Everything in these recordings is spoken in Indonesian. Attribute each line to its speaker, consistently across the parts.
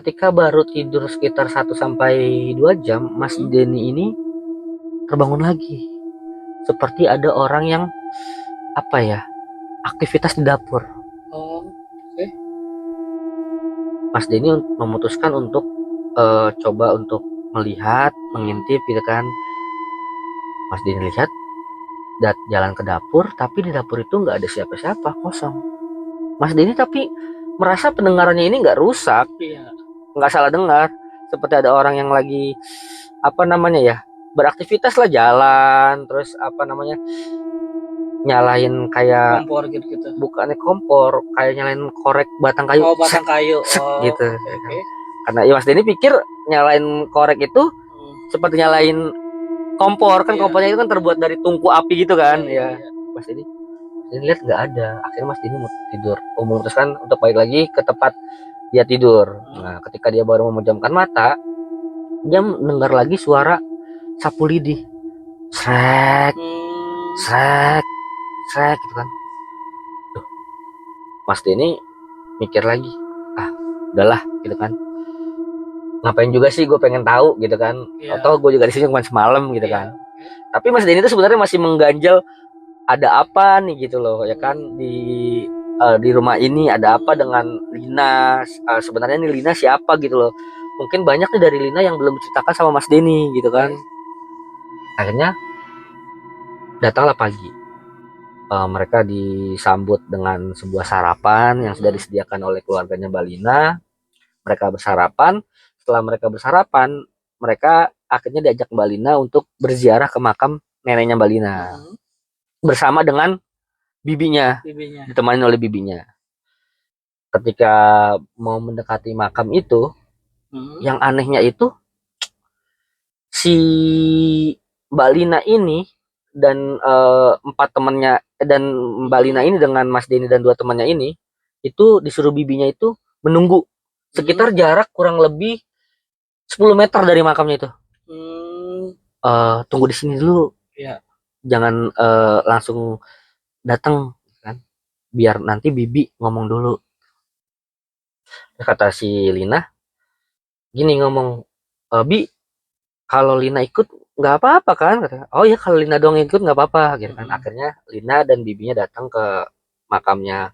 Speaker 1: ketika baru tidur sekitar 1 sampai 2 jam, Mas Denny ini terbangun lagi. Seperti ada orang yang apa ya, aktivitas di dapur.
Speaker 2: Oh, oke.
Speaker 1: Mas Denny memutuskan untuk coba untuk melihat, mengintip gitu kan. Mas Denny lihat jalan ke dapur, tapi di dapur itu nggak ada siapa-siapa, kosong. Mas Denny tapi merasa pendengarannya ini nggak rusak,
Speaker 2: Iya.
Speaker 1: nggak salah dengar, seperti ada orang yang lagi apa namanya ya, beraktivitas lah, jalan terus apa namanya, nyalain kayak
Speaker 2: Kompor gitu-gitu.
Speaker 1: bukannya kompor, kayak nyalain korek batang kayu,
Speaker 2: Oh, batang kayu.
Speaker 1: sek,
Speaker 2: Oh,
Speaker 1: gitu.
Speaker 2: oke.
Speaker 1: Karena ya Mas Denny pikir nyalain korek itu seperti nyalain kompor, kan
Speaker 2: Iya.
Speaker 1: kompornya itu kan terbuat dari tungku api gitu kan.
Speaker 2: Iya.
Speaker 1: Ya Mas Denny lihat nggak ada. Akhirnya Mas Denny mau tidur, memutuskan untuk balik lagi ke tempat dia tidur. Nah, ketika dia baru memejamkan mata, dia mendengar lagi suara sapu lidi, srek srek srek gitu kan. Duh, Mas Denny mikir lagi, ah udahlah gitu kan, ngapain juga sih gue pengen tahu gitu kan, atau gue juga di sini cuma semalam gitu kan. Tapi Mas Denny itu sebenarnya masih mengganjal, ada apa nih gitu loh ya kan, di rumah ini ada apa dengan Lina. Sebenarnya nih Lina siapa gitu loh, mungkin banyak nih dari Lina yang belum diceritakan sama Mas Denny gitu kan. Akhirnya datanglah pagi. Mereka disambut dengan sebuah sarapan yang sudah disediakan oleh keluarganya Mbak Lina. Mereka bersarapan. Setelah mereka bersarapan, mereka akhirnya diajak Mbak Lina untuk berziarah ke makam neneknya Mbak Lina bersama dengan bibinya, ditemani oleh bibinya. Ketika mau mendekati makam itu, yang anehnya itu si Mbak Lina ini dan empat temannya, dan Mbak Lina ini dengan Mas Denny dan dua temannya ini, itu disuruh bibinya itu menunggu sekitar jarak kurang lebih 10 meter dari makamnya itu. Tunggu di sini dulu, jangan langsung datang kan, biar nanti bibi ngomong dulu. Kata si Lina gini ngomong, Bi, kalau Lina ikut nggak apa-apa kan, katanya. Oh ya, kalau Lina doang ikut nggak apa-apa gitu kan. Akhirnya Lina dan bibinya datang ke makamnya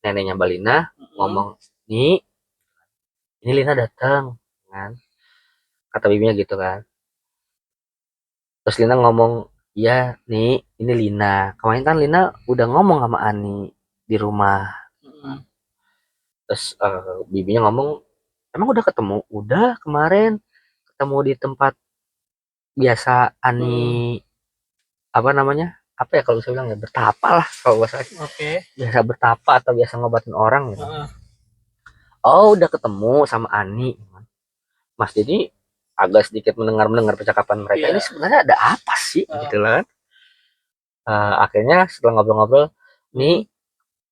Speaker 1: neneknya Mbak Lina, ngomong, nih ini Lina datang kan, kata bibinya gitu kan. Terus Lina ngomong, iya nih ini Lina, kemarin kan Lina udah ngomong sama Ani di rumah. Terus bibinya ngomong, emang udah ketemu? Udah, kemarin ketemu di tempat biasa Ani, apa namanya, apa ya kalau saya bilang ya, bertapa lah kalau bahasa. Biasa bertapa atau biasa ngobatin orang gitu. Oh udah ketemu sama Ani. Mas jadi agak sedikit mendengar percakapan mereka, ini sebenarnya ada apa sih gitu kan. Akhirnya setelah ngobrol-ngobrol, nih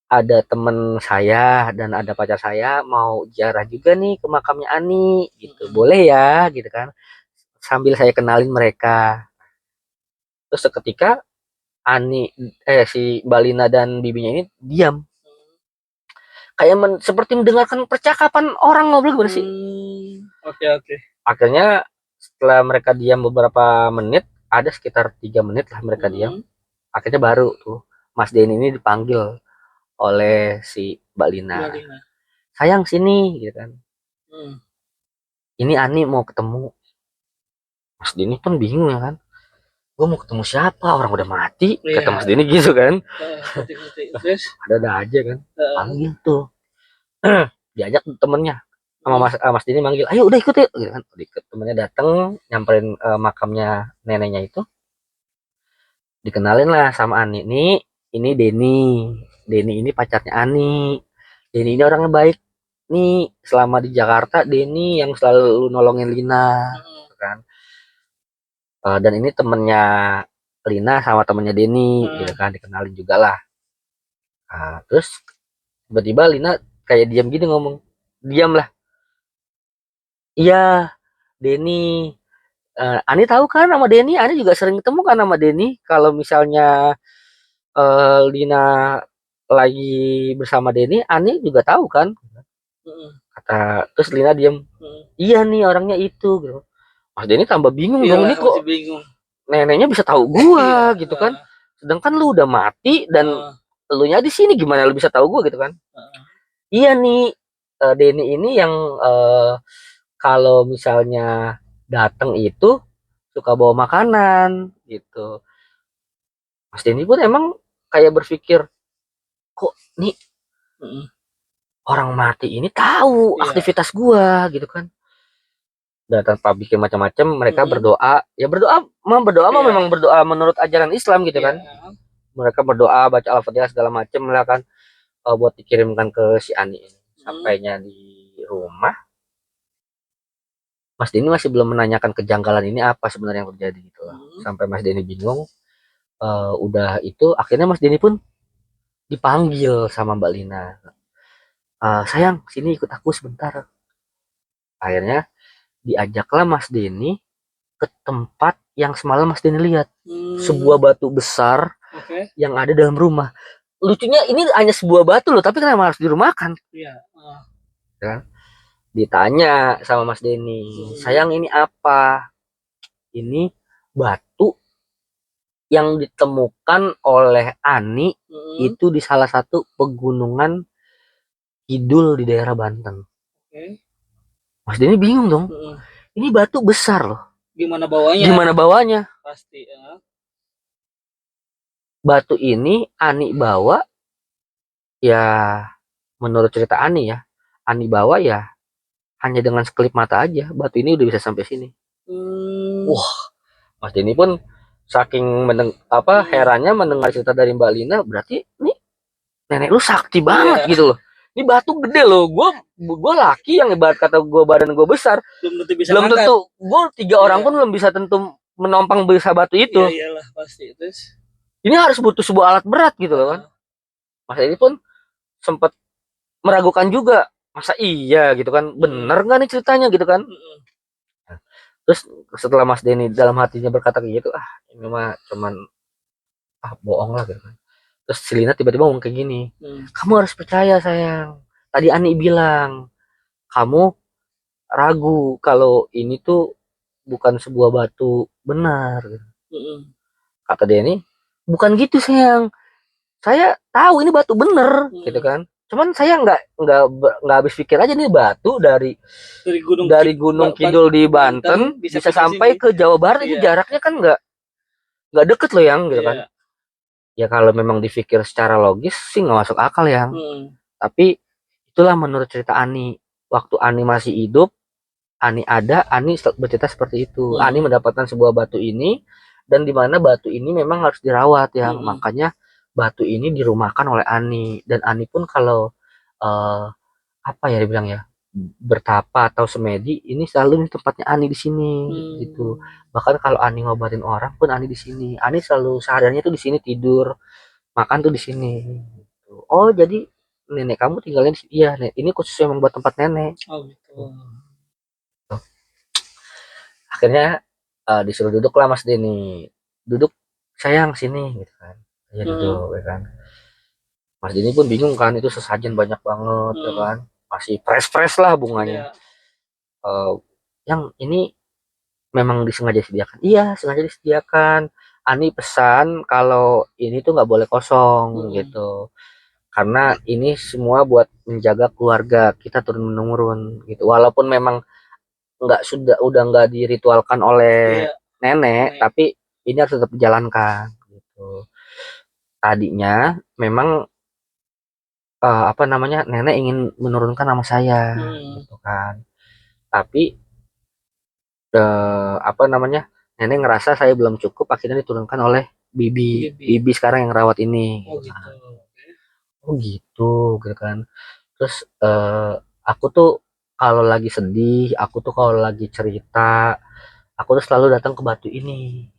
Speaker 1: ada temen saya dan ada pacar saya mau ziarah juga nih ke makamnya Ani gitu, boleh ya gitu kan, sambil saya kenalin mereka. Terus seketika Ani, si Balina dan bibinya ini diam, kayak seperti mendengarkan percakapan orang ngobrol gimana sih.
Speaker 2: Oke.
Speaker 1: Akhirnya setelah mereka diam beberapa menit, ada sekitar 3 menit lah mereka diam. Akhirnya baru tuh Mas Denny ini dipanggil oleh si Mbak Lina. Sayang sini gitu kan. Ini Ani mau ketemu. Mas Denny pun bingung ya kan. Gue mau ketemu siapa? Orang udah mati. Kata Mas Denny gitu kan. Ada aja kan. Panggil tuh. Diajak temennya. Sama Mas Denny manggil. Ayo udah ikut yuk. Gitu kan. Temennya datang, nyamperin makamnya neneknya itu. Dikenalin lah sama Ani. Nih, ini Denny. Denny ini pacarnya Ani. Denny ini orangnya baik. Nih, selama di Jakarta Denny yang selalu nolongin Lina, kan. Dan ini temennya Lina sama temennya Denny, gitu kan, dikenalin juga lah. Terus tiba-tiba Lina kayak diam gini ngomong, diam lah. Iya, Denny. Ani tahu kan sama Denny, Ani juga sering ketemu kan sama Denny. Kalau misalnya Lina lagi bersama Denny, Ani juga tahu kan. Kata terus Lina diem. Iya nih orangnya itu gitu. Mas Denny tambah bingung dong,
Speaker 2: Iyalah,
Speaker 1: nih kok
Speaker 2: masih bingung.
Speaker 1: neneknya bisa tahu gua
Speaker 2: Iya,
Speaker 1: gitu kan. Sedangkan lu udah mati dan lu nya di sini, gimana lu bisa tahu gua gitu kan. Iya nih, Denny ini yang kalau misalnya datang itu suka bawa makanan gitu. Mas Denny pun emang kayak berpikir, kok nih orang mati ini tahu
Speaker 2: Iya.
Speaker 1: aktivitas gua gitu kan. Dan tanpa bikin macam-macam mereka berdoa, ya berdoa mah
Speaker 2: Iya.
Speaker 1: memang berdoa menurut ajaran Islam gitu
Speaker 2: Iya.
Speaker 1: kan. Mereka berdoa baca Al-Fatihah segala macam lah kan, buat dikirimkan ke si Ani ini. Sampainya di rumah, Mas Denny masih belum menanyakan kejanggalan ini apa sebenarnya yang terjadi gitu loh. Sampai Mas Denny bingung. Udah itu akhirnya Mas Denny pun dipanggil sama Mbak Lina. Sayang, sini ikut aku sebentar. Akhirnya diajaklah Mas Denny ke tempat yang semalam Mas Denny lihat. Sebuah batu besar yang ada dalam rumah. Lucunya ini hanya sebuah batu loh, tapi kenapa harus dirumahkan?
Speaker 2: Iya.
Speaker 1: Ya. Ditanya sama Mas Denny, sayang ini apa? Ini batu yang ditemukan oleh Ani itu di salah satu pegunungan kidul di daerah Banten. Mas Denny bingung dong. Ini batu besar loh.
Speaker 2: Gimana bawanya?
Speaker 1: Gimana bawanya?
Speaker 2: Pasti.
Speaker 1: Batu ini Ani bawa, ya menurut cerita Ani ya. Ani bawa ya hanya dengan sekelip mata aja. Batu ini udah bisa sampai sini. Wah, Mas Denny pun saking herannya mendengar cerita dari Mbak Lina, berarti nih nenek lu sakti banget gitu loh. Ini batu gede loh. Gue laki yang ibarat kata gue badan gue besar. Belum tentu gue 3 orang pun belum bisa tentu menompang bisa batu itu.
Speaker 2: Iya, iyalah pasti. Terus
Speaker 1: ini harus butuh sebuah alat berat gitu loh kan. Mas ini pun sempat meragukan juga, masa iya gitu kan, bener nggak nih ceritanya gitu kan. Terus setelah Mas Denny dalam hatinya berkata kayak gitu, ini mah cuman bohong lah gitu kan. Terus Selina tiba-tiba ngomong kayak gini, kamu harus percaya sayang, tadi Ani bilang kamu ragu kalau ini tuh bukan sebuah batu benar gitu. Kata Denny, bukan gitu sayang, saya tahu ini batu bener gitu kan, cuman saya nggak habis pikir aja nih batu dari gunung kidul di Banten bisa sampai ke Jawa Barat. Itu jaraknya kan nggak deket loh yang gitu kan. Ya kalau memang dipikir secara logis sih nggak masuk akal yang. Tapi itulah menurut cerita Ani, waktu Ani masih hidup, Ani bercerita seperti itu. Ani mendapatkan sebuah batu ini, dan di mana batu ini memang harus dirawat ya. Makanya batu ini dirumahkan oleh Ani, dan Ani pun kalau apa ya dibilang ya, bertapa atau semedi, ini selalu tempatnya Ani di sini gitu. Bahkan kalau Ani ngobatin orang pun Ani di sini. Ani selalu sadarnya tuh di sini, tidur, makan tuh di sini. Oh, jadi nenek kamu tinggalnya di sini. Iya, ini khusus memang buat tempat nenek.
Speaker 2: Oh gitu.
Speaker 1: Akhirnya disuruh duduk lah Mas Denny. Duduk sayang sini gitu kan. Ya duduk ya kan. Mas Denny pun bingung kan, itu sesajen banyak banget ya kan. Masih fresh lah bunganya. Yang ini memang disengaja disediakan. Iya, sengaja disediakan. Ani pesan kalau ini tuh nggak boleh kosong gitu. Karena ini semua buat menjaga keluarga kita turun menurun gitu. Walaupun memang udah nggak diritualkan oleh nenek, tapi ini harus tetap dijalankan gitu. Tadinya memang nenek ingin menurunkan nama saya gitu kan. Tapi nenek ngerasa saya belum cukup, akhirnya diturunkan oleh bibi sekarang yang rawat ini. Oh gitu kan. Terus aku tuh kalau lagi sedih, aku tuh kalau lagi cerita, aku tuh selalu datang ke batu ini.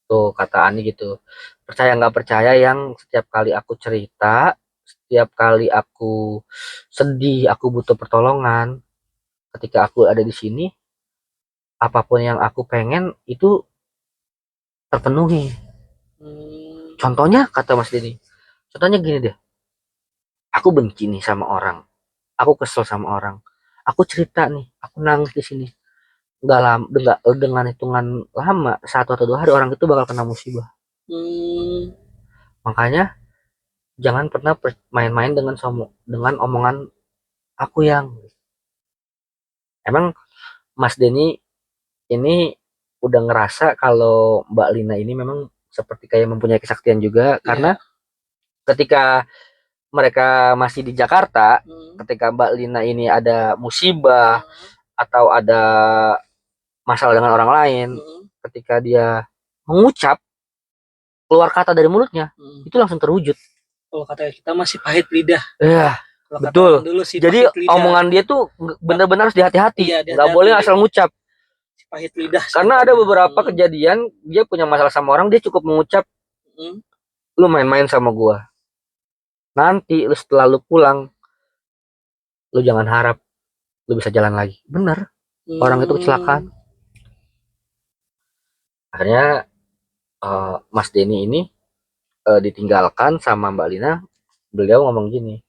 Speaker 1: Tuh kata Ani gitu. Percaya nggak percaya yang setiap kali aku cerita, setiap kali aku sedih, aku butuh pertolongan, ketika aku ada di sini, apapun yang aku pengen itu terpenuhi. Contohnya kata Mas Denny, contohnya gini deh, aku benci nih sama orang, aku kesel sama orang, Aku cerita nih, aku nangis di sini. Nggak lama, dengan hitungan lama, 1 atau 2 hari orang itu bakal kena musibah.
Speaker 2: Hmm.
Speaker 1: Makanya jangan pernah main-main dengan omongan aku yang emang Mas Denny ini udah ngerasa kalau Mbak Lina ini memang seperti kayak mempunyai kesaktian juga karena
Speaker 2: Iya.
Speaker 1: ketika mereka masih di Jakarta,
Speaker 2: Hmm.
Speaker 1: ketika Mbak Lina ini ada musibah
Speaker 2: Hmm.
Speaker 1: atau ada masalah dengan orang lain,
Speaker 2: Hmm.
Speaker 1: ketika dia mengucap keluar kata dari mulutnya,
Speaker 2: Hmm.
Speaker 1: itu langsung terwujud.
Speaker 2: Kalau kata kita masih pahit lidah.
Speaker 1: Ya,
Speaker 2: Kalau kata
Speaker 1: betul.
Speaker 2: orang dulu sih
Speaker 1: Jadi
Speaker 2: pahit lidah.
Speaker 1: omongan dia tuh benar-benar harus dihati-hati.
Speaker 2: Iya,
Speaker 1: Nggak boleh
Speaker 2: hati-hati.
Speaker 1: asal ngucap.
Speaker 2: Si pahit lidah.
Speaker 1: Karena ada
Speaker 2: katanya.
Speaker 1: beberapa kejadian dia punya masalah sama orang, dia cukup mengucap,
Speaker 2: Hmm.
Speaker 1: lu main-main sama gua. Nanti lu setelah lu pulang, lu jangan harap lu bisa jalan lagi. Bener. Orang itu kecelakaan. Akhirnya Mas Denny ini ditinggalkan sama Mbak Lina. Beliau ngomong gini,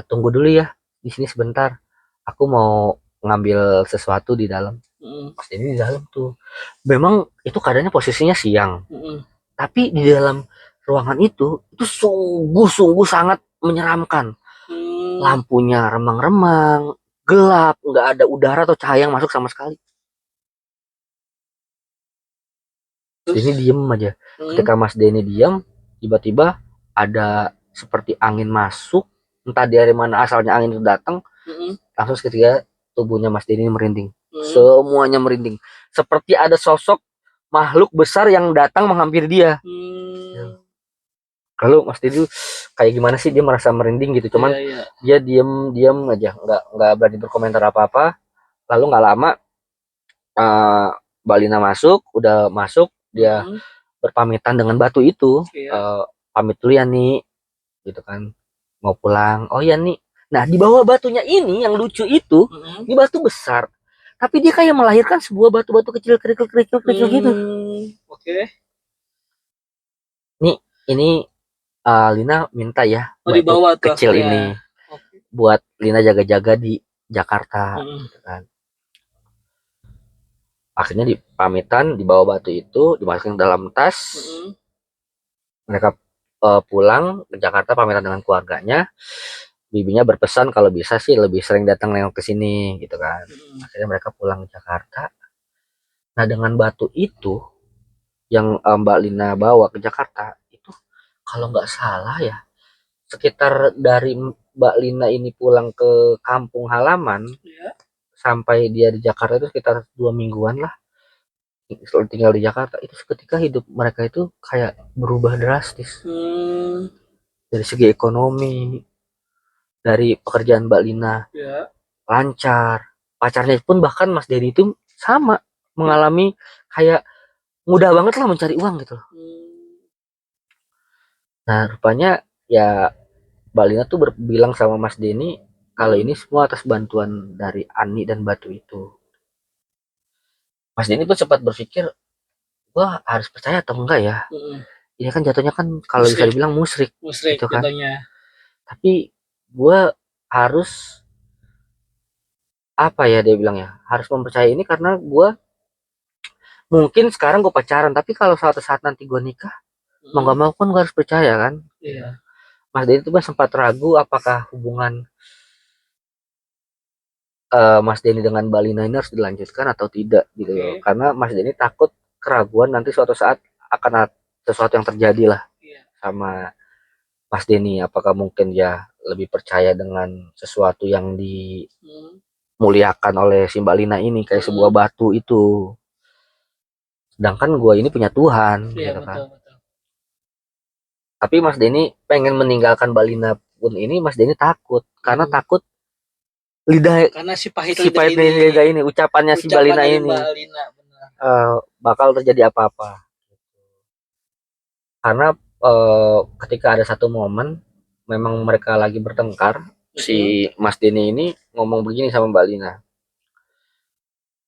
Speaker 1: tunggu dulu ya di sini sebentar. Aku mau ngambil sesuatu di dalam. Mas Denny di dalam tuh. Memang itu keadaannya posisinya siang. Tapi di dalam ruangan itu sungguh-sungguh sangat menyeramkan. Lampunya remang-remang, gelap, nggak ada udara atau cahaya yang masuk sama sekali. Denny diem aja. Ketika Mas Denny diem, tiba-tiba ada seperti angin masuk, entah dari mana asalnya angin itu datang, langsung ketika tubuhnya Mas Denny merinding. Semuanya merinding. Seperti ada sosok makhluk besar yang datang menghampiri dia. Lalu Mas Denny kayak gimana sih, dia merasa merinding gitu, cuman dia diem aja, nggak berani berkomentar apa-apa. Lalu nggak lama Mbak Lina udah masuk, dia berpamitan dengan batu itu, pamit dulu ya nih, gitu kan, mau pulang. Oh ya nih, nah di bawah batunya ini yang lucu itu, ini batu besar, tapi dia kayak melahirkan sebuah batu-batu kecil kerikil gitu.
Speaker 2: Oke.
Speaker 1: Nih ini Lina minta ya
Speaker 2: di
Speaker 1: batu
Speaker 2: bawah tuh
Speaker 1: kecil
Speaker 2: ya.
Speaker 1: ini buat Lina jaga-jaga di Jakarta, gitu kan. Akhirnya dipamitan, dibawa batu itu dimasukin dalam tas. Mereka pulang ke Jakarta, pamitan dengan keluarganya. Bibinya berpesan kalau bisa sih lebih sering datang nengok ke sini, gitu kan. Akhirnya mereka pulang ke Jakarta. Nah dengan batu itu yang Mbak Lina bawa ke Jakarta itu, kalau nggak salah ya, sekitar dari Mbak Lina ini pulang ke kampung halaman sampai dia di Jakarta itu sekitar 2 mingguan lah. Tinggal di Jakarta itu, seketika hidup mereka itu kayak berubah drastis. Dari segi ekonomi, dari pekerjaan Mbak Lina lancar, pacarnya pun bahkan Mas Dedi itu sama mengalami kayak mudah banget lah mencari uang gitu loh. Nah rupanya ya Mbak Lina tuh bilang sama Mas Denny kalau ini semua atas bantuan dari Ani dan batu itu. Mas Denny pun sempat berpikir, gua harus percaya atau enggak ya? Ini kan jatuhnya kan kalau bisa dibilang musyrik gitu kan. Tapi gue harus apa ya, dia bilang ya, harus mempercayai ini karena gue mungkin sekarang gue pacaran, tapi kalau suatu saat nanti gue nikah, mau nggak mau kan gue harus percaya kan. Mas Denny itu kan sempat ragu apakah hubungan Mas Denny dengan Mbak Lina ini harus dilanjutkan atau tidak gitu loh. Karena Mas Denny takut keraguan nanti suatu saat akan ada sesuatu yang terjadi lah sama Mas Denny. Apakah mungkin ya lebih percaya dengan sesuatu yang dimuliakan oleh si Mbak Lina ini kayak sebuah batu itu, sedangkan gue ini punya Tuhan gitu kan. Tapi Mas Denny pengen meninggalkan Mbak Lina pun ini Mas Denny takut, karena takut lidah,
Speaker 2: karena si pahit
Speaker 1: lidah ini, ucapannya si Mbak Lina ini bakal terjadi apa-apa. Karena ketika ada satu momen memang mereka lagi bertengkar, si Mas Denny ini ngomong begini sama Mbak Lina.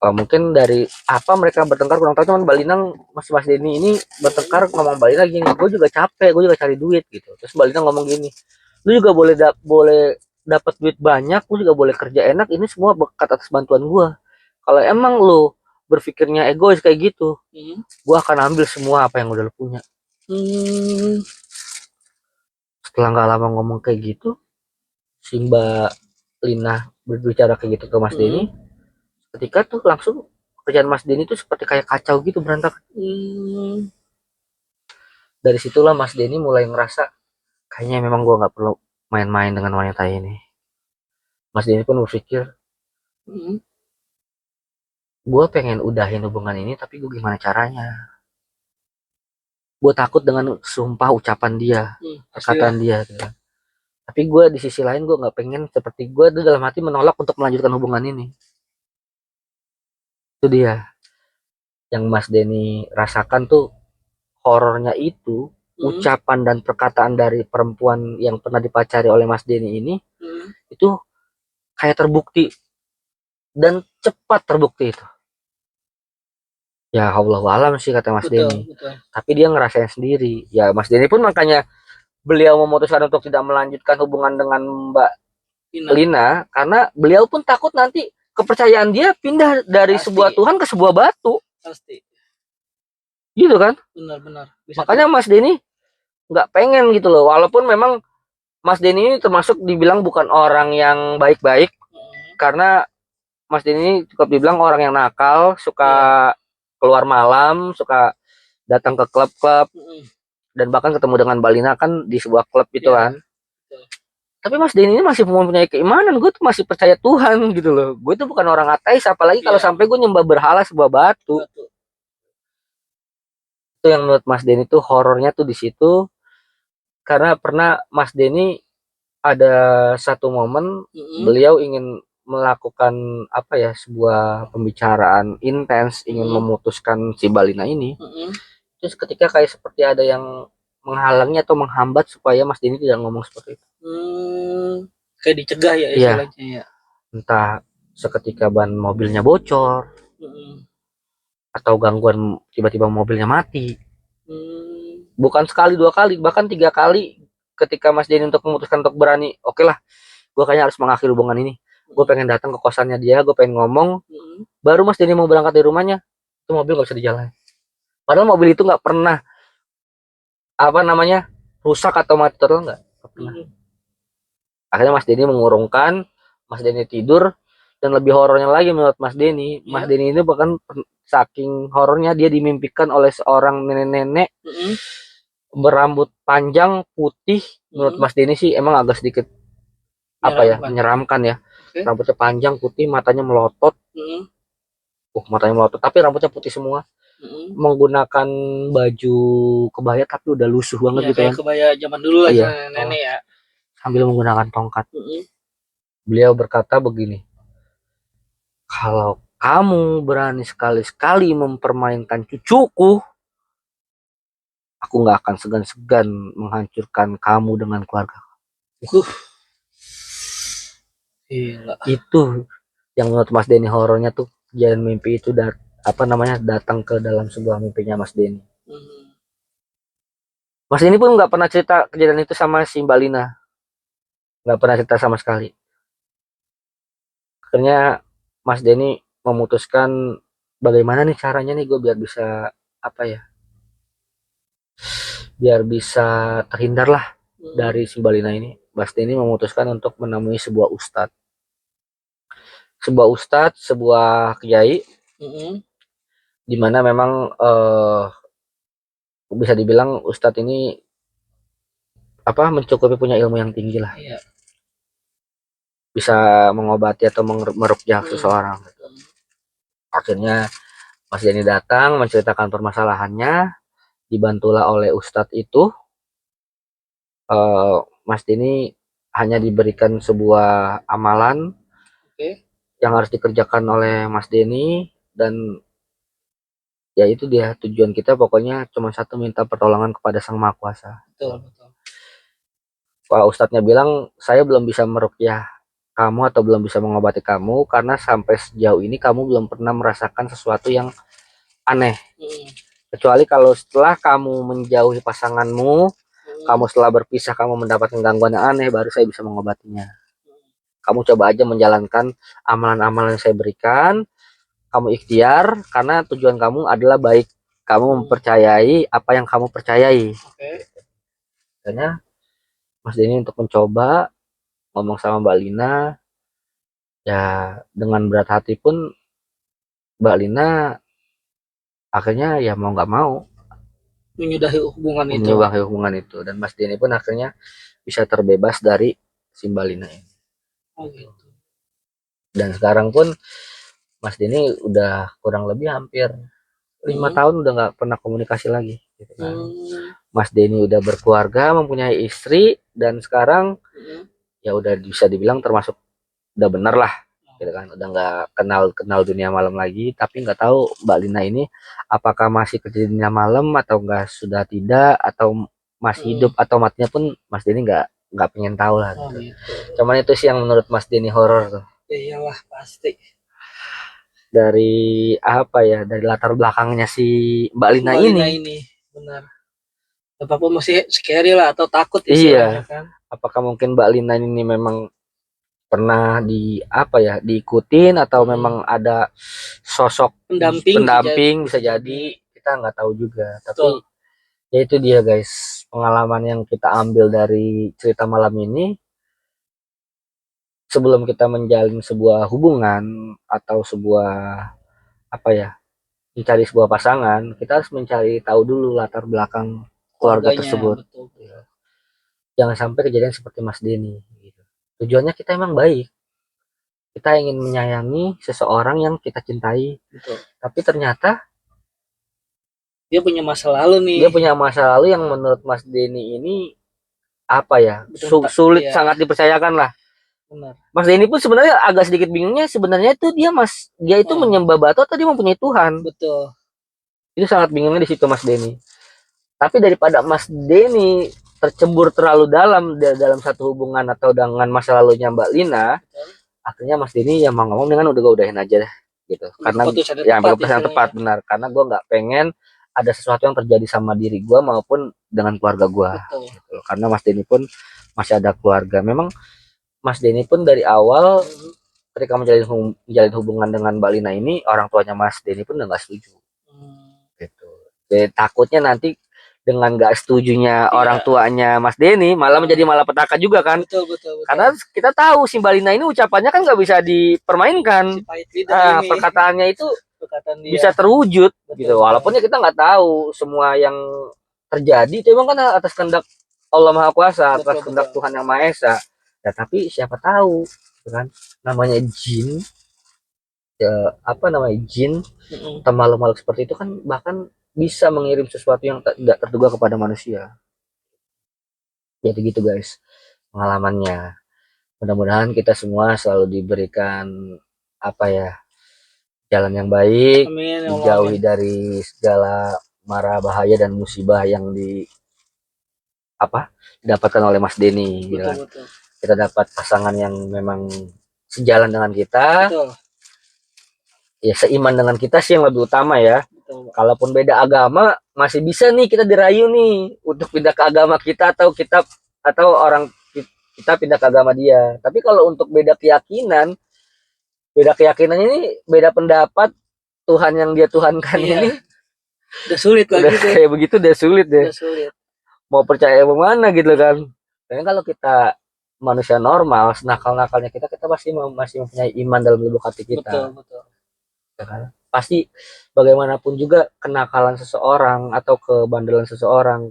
Speaker 1: Mungkin dari apa mereka bertengkar kurang tahu, cuman Mbak Lina, Mas Denny ini bertengkar ngomong Mbak Lina gini, gue juga capek, gue juga cari duit gitu. Terus Mbak Lina ngomong gini, lu juga boleh dapat duit banyak, lu juga boleh kerja enak, ini semua berkat atas bantuan gua. Kalau emang lu berpikirnya egois kayak gitu, gua akan ambil semua apa yang udah lu punya. Setelah nggak lama ngomong kayak gitu, si Mbak Lina berbicara kayak gitu ke Mas Denny, ketika tuh langsung kerjaan Mas Denny tuh seperti kayak kacau gitu, berantakan. Dari situlah Mas Denny mulai ngerasa kayaknya memang gua nggak perlu main-main dengan wanita ini. Mas Denny pun berpikir, gue pengen udahin hubungan ini, tapi gue gimana caranya? Gue takut dengan sumpah ucapan dia, perkataan dia. Gitu. Tapi gue di sisi lain gue nggak pengen seperti gue tuh dalam hati menolak untuk melanjutkan hubungan ini. Itu dia yang Mas Denny rasakan tuh, horornya itu ucapan dan perkataan dari perempuan yang pernah dipacari oleh Mas Denny ini itu kayak terbukti dan cepat terbukti itu. Ya Allah alam sih kata Mas Denny. Tapi dia ngerasain sendiri. Ya Mas Denny pun makanya beliau memutuskan untuk tidak melanjutkan hubungan dengan Mbak Lina karena beliau pun takut nanti kepercayaan dia pindah dari sebuah Tuhan ke sebuah batu.
Speaker 2: Pasti.
Speaker 1: Gitu kan?
Speaker 2: Benar-benar.
Speaker 1: Makanya Mas Denny nggak pengen gitu loh. Walaupun memang Mas Denny ini termasuk dibilang bukan orang yang baik-baik karena Mas Denny cukup dibilang orang yang nakal, suka keluar malam, suka datang ke klub-klub dan bahkan ketemu dengan Mbak Lina kan di sebuah klub gitu kan. Tapi Mas Denny ini masih mempunyai keimanan, gue tuh masih percaya Tuhan gitu loh. Gue tuh bukan orang ateis, apalagi kalau sampai gue nyembah berhala sebuah batu. Itu yang menurut Mas Denny tuh horornya tuh di situ. Karena pernah Mas Denny ada satu momen beliau ingin melakukan apa ya, sebuah pembicaraan intens, ingin memutuskan si Balina ini. Terus ketika kayak seperti ada yang menghalangi atau menghambat supaya Mas Denny tidak ngomong seperti itu.
Speaker 2: Kayak dicegah ya istilahnya ya.
Speaker 1: Entah seketika ban mobilnya bocor, atau gangguan tiba-tiba mobilnya mati. Bukan sekali, dua kali, bahkan 3 kali ketika Mas Denny untuk memutuskan untuk berani, oke lah, gue kayaknya harus mengakhiri hubungan ini. Gue pengen datang ke kosannya dia, gue pengen ngomong. Baru Mas Denny mau berangkat dari rumahnya, itu mobil gak bisa dijalan. Padahal mobil itu nggak pernah apa namanya rusak atau mati total, nggak pernah. Akhirnya Mas Denny mengurungkan, Mas Denny tidur, dan lebih horornya lagi menurut Mas Denny, Mas Denny ini bahkan saking horornya dia dimimpikan oleh seorang nenek-nenek berambut panjang putih. Menurut Mas Denny sih emang agak sedikit apa ya, menyeramkan ya. Rambutnya panjang putih, matanya melotot. Matanya melotot, tapi rambutnya putih semua. Menggunakan baju kebaya tapi udah lusuh banget gitu kan.
Speaker 2: Kebaya zaman dulu lah nenek ya.
Speaker 1: Sambil menggunakan tongkat. Beliau berkata begini, kalau kamu berani sekali-sekali mempermainkan cucuku, aku nggak akan segan-segan menghancurkan kamu dengan keluarga. Itu yang menurut Mas Denny horornya tuh, kejadian mimpi itu datang ke dalam sebuah mimpinya Mas Denny. Mas Denny pun nggak pernah cerita kejadian itu sama si Mbak Lina, nggak pernah cerita sama sekali. Akhirnya Mas Denny memutuskan bagaimana nih caranya nih gue biar bisa apa ya, biar bisa terhindar lah dari si Mbak Lina ini. Mas Denny memutuskan untuk menemui sebuah ustadz, sebuah kiai, dimana memang bisa dibilang ustadz ini mencukupi punya ilmu yang tinggi lah, bisa mengobati atau meruqyah seseorang. Akhirnya Mas Denny datang menceritakan permasalahannya, dibantulah oleh ustadz itu. Mas Denny hanya diberikan sebuah amalan yang harus dikerjakan oleh Mas Denny, dan ya itu dia tujuan kita, pokoknya cuma satu, minta pertolongan kepada Sang Maha Kuasa.
Speaker 2: Betul.
Speaker 1: Pak ustadznya bilang, saya belum bisa meruqyah kamu atau belum bisa mengobati kamu karena sampai sejauh ini kamu belum pernah merasakan sesuatu yang aneh. Kecuali kalau setelah kamu menjauhi pasanganmu, kamu setelah berpisah kamu mendapatkan gangguan yang aneh, baru saya bisa mengobatinya. Kamu coba aja menjalankan amalan-amalan yang saya berikan. Kamu ikhtiar karena tujuan kamu adalah baik. Kamu mempercayai apa yang kamu percayai. Makanya Mas Denny untuk mencoba ngomong sama Mbak Lina, ya dengan berat hati pun Mbak Lina akhirnya ya mau nggak mau menyudahi hubungan itu, dan Mas Denny pun akhirnya bisa terbebas dari si Mbak Lina ini.
Speaker 2: Gitu.
Speaker 1: Dan sekarang pun Mas Denny udah kurang lebih hampir 5 tahun udah nggak pernah komunikasi lagi gitu kan. Mas Denny udah berkeluarga, mempunyai istri, dan sekarang ya udah bisa dibilang termasuk udah bener lah gitu kan, udah nggak kenal dunia malam lagi. Tapi nggak tahu Mbak Lina ini apakah masih kerja di dunia malam atau enggak, sudah tidak, atau masih hidup atau matinya pun Mas Denny nggak pengen tahu lah gitu. Cuman itu sih yang menurut Mas Denny horor tuh.
Speaker 2: Iyalah pasti.
Speaker 1: Dari apa ya, dari latar belakangnya si Mbak Lina ini.
Speaker 2: Benar. Apapun masih scary lah atau takut
Speaker 1: istilahnya
Speaker 2: kan.
Speaker 1: Apakah mungkin Mbak Lina ini memang pernah diikutin atau memang ada sosok pendamping bisa jadi, kita nggak tahu juga. Tapi ya itu dia guys, pengalaman yang kita ambil dari cerita malam ini. Sebelum kita menjalin sebuah hubungan atau mencari sebuah pasangan, kita harus mencari tahu dulu latar belakang keluarga tersebut.
Speaker 2: Betul.
Speaker 1: Jangan sampai kejadian seperti Mas Denny gitu. Tujuannya kita emang baik, kita ingin menyayangi seseorang yang kita cintai. Betul. Tapi ternyata
Speaker 2: dia punya masa lalu
Speaker 1: yang menurut Mas Denny ini sulit, sangat dipercayakan lah. Benar. Mas Denny pun sebenarnya agak sedikit bingungnya, sebenarnya itu dia itu menyembah batu atau dia mempunyai Tuhan.
Speaker 2: Betul.
Speaker 1: Itu sangat bingungnya di situ Mas Denny. Tapi daripada Mas Denny tercebur terlalu dalam satu hubungan atau dengan masa lalunya Mbak Lina, akhirnya Mas Denny ya mau ngomong dengan udah udahin aja deh gitu. Karena keputusan yang tepat, benar. Karena gue nggak pengen ada sesuatu yang terjadi sama diri gue maupun dengan keluarga gue. Gitu. Karena Mas Denny pun masih ada keluarga. Memang Mas Denny pun dari awal ketika menjalin hubungan dengan Mbak Lina ini, orang tuanya Mas Denny pun udah nggak setuju. Gitu. Jadi takutnya nanti dengan nggak setujunya orang tuanya Mas Denny malah menjadi malapetaka juga kan.
Speaker 2: Betul.
Speaker 1: Karena kita tahu si Mbak Lina ini ucapannya kan nggak bisa dipermainkan. Perkataannya itu bisa terwujud gitu. Walaupun ya kita nggak tahu semua yang terjadi itu emang kan atas kehendak Allah Maha Kuasa, atas kehendak Tuhan Yang Maha Esa. Ya tapi siapa tahu kan, namanya jin jin atau makhluk-makhluk seperti itu kan bahkan bisa mengirim sesuatu yang tidak terduga kepada manusia. Jadi gitu guys pengalamannya. Mudah-mudahan kita semua selalu diberikan jalan yang baik. Amin, dijauhi dari segala mara bahaya dan musibah yang didapatkan oleh Mas Denny. Betul. Kita dapat pasangan yang memang sejalan dengan kita. Betul. Ya seiman dengan kita sih yang lebih utama ya. Betul. Kalaupun beda agama masih bisa nih kita dirayu nih untuk pindah ke agama kita atau kita pindah ke agama dia. Tapi kalau untuk beda keyakinan ini beda pendapat, Tuhan yang dia tuhankan ini
Speaker 2: udah sulit lagi tuh.
Speaker 1: Kayak begitu udah sulit deh. Mau percaya kemana gitu kan. Dan kalau kita manusia normal, senakal-nakalnya kita pasti masih mempunyai iman dalam lubuk hati kita. Betul. Ya kan? Pasti bagaimanapun juga kenakalan seseorang atau kebandelan seseorang,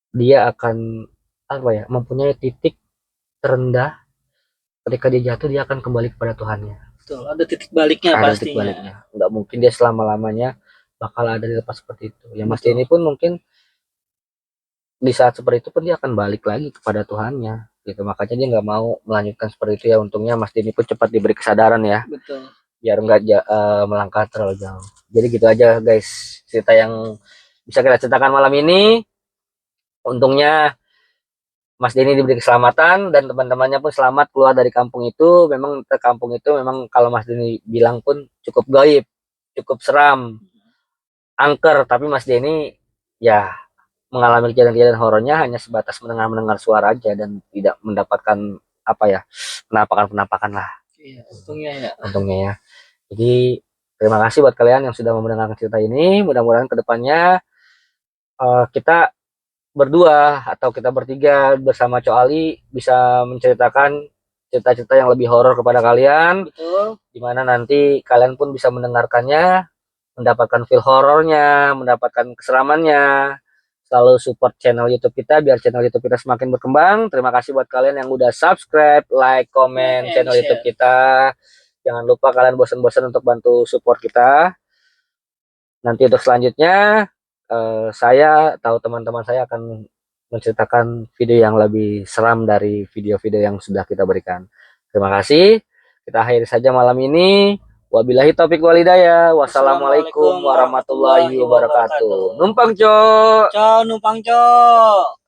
Speaker 1: dia akan mempunyai titik terendah. Ketika dia jatuh, dia akan kembali kepada Tuhannya.
Speaker 2: Betul, ada titik baliknya pastinya. Titik baliknya.
Speaker 1: Nggak mungkin dia selama-lamanya bakal ada di tempat seperti itu. Ya Mas Denny pun mungkin di saat seperti itu pun dia akan balik lagi kepada Tuhannya. Gitu. Makanya dia nggak mau melanjutkan seperti itu ya. Untungnya Mas Denny pun cepat diberi kesadaran ya.
Speaker 2: Betul.
Speaker 1: Biar nggak melangkah terlalu jauh. Jadi gitu aja guys cerita yang bisa kita ceritakan malam ini. Untungnya Mas Denny diberi keselamatan dan teman-temannya pun selamat keluar dari kampung itu. Memang kampung itu memang kalau Mas Denny bilang pun cukup gaib, cukup seram, angker. Tapi Mas Denny ya mengalami kejadian-kejadian horornya hanya sebatas mendengar suara aja dan tidak mendapatkan apa ya, penampakan lah
Speaker 2: Iya, untungnya ya.
Speaker 1: untungnya ya. Jadi terima kasih buat kalian yang sudah mau mendengarkan cerita ini. Mudah-mudahan kedepannya kita berdua atau kita bertiga bersama Coali bisa menceritakan cerita-cerita yang lebih horor kepada kalian,
Speaker 2: Betul.
Speaker 1: dimana nanti kalian pun bisa mendengarkannya, mendapatkan feel horornya, mendapatkan keseramannya. Selalu support channel YouTube kita biar channel YouTube kita semakin berkembang. Terima kasih buat kalian yang udah subscribe, like, komen
Speaker 2: And
Speaker 1: channel YouTube
Speaker 2: share.
Speaker 1: kita. Jangan lupa kalian bosan-bosan untuk bantu support kita. Nanti untuk selanjutnya saya atau teman-teman saya akan menceritakan video yang lebih seram dari video-video yang sudah kita berikan. Terima kasih. Kita akhiri saja malam ini. Wabillahi taufik walhidayah. Wassalamualaikum warahmatullahi wabarakatuh. Numpang, Cok.
Speaker 2: Cok, numpang cok.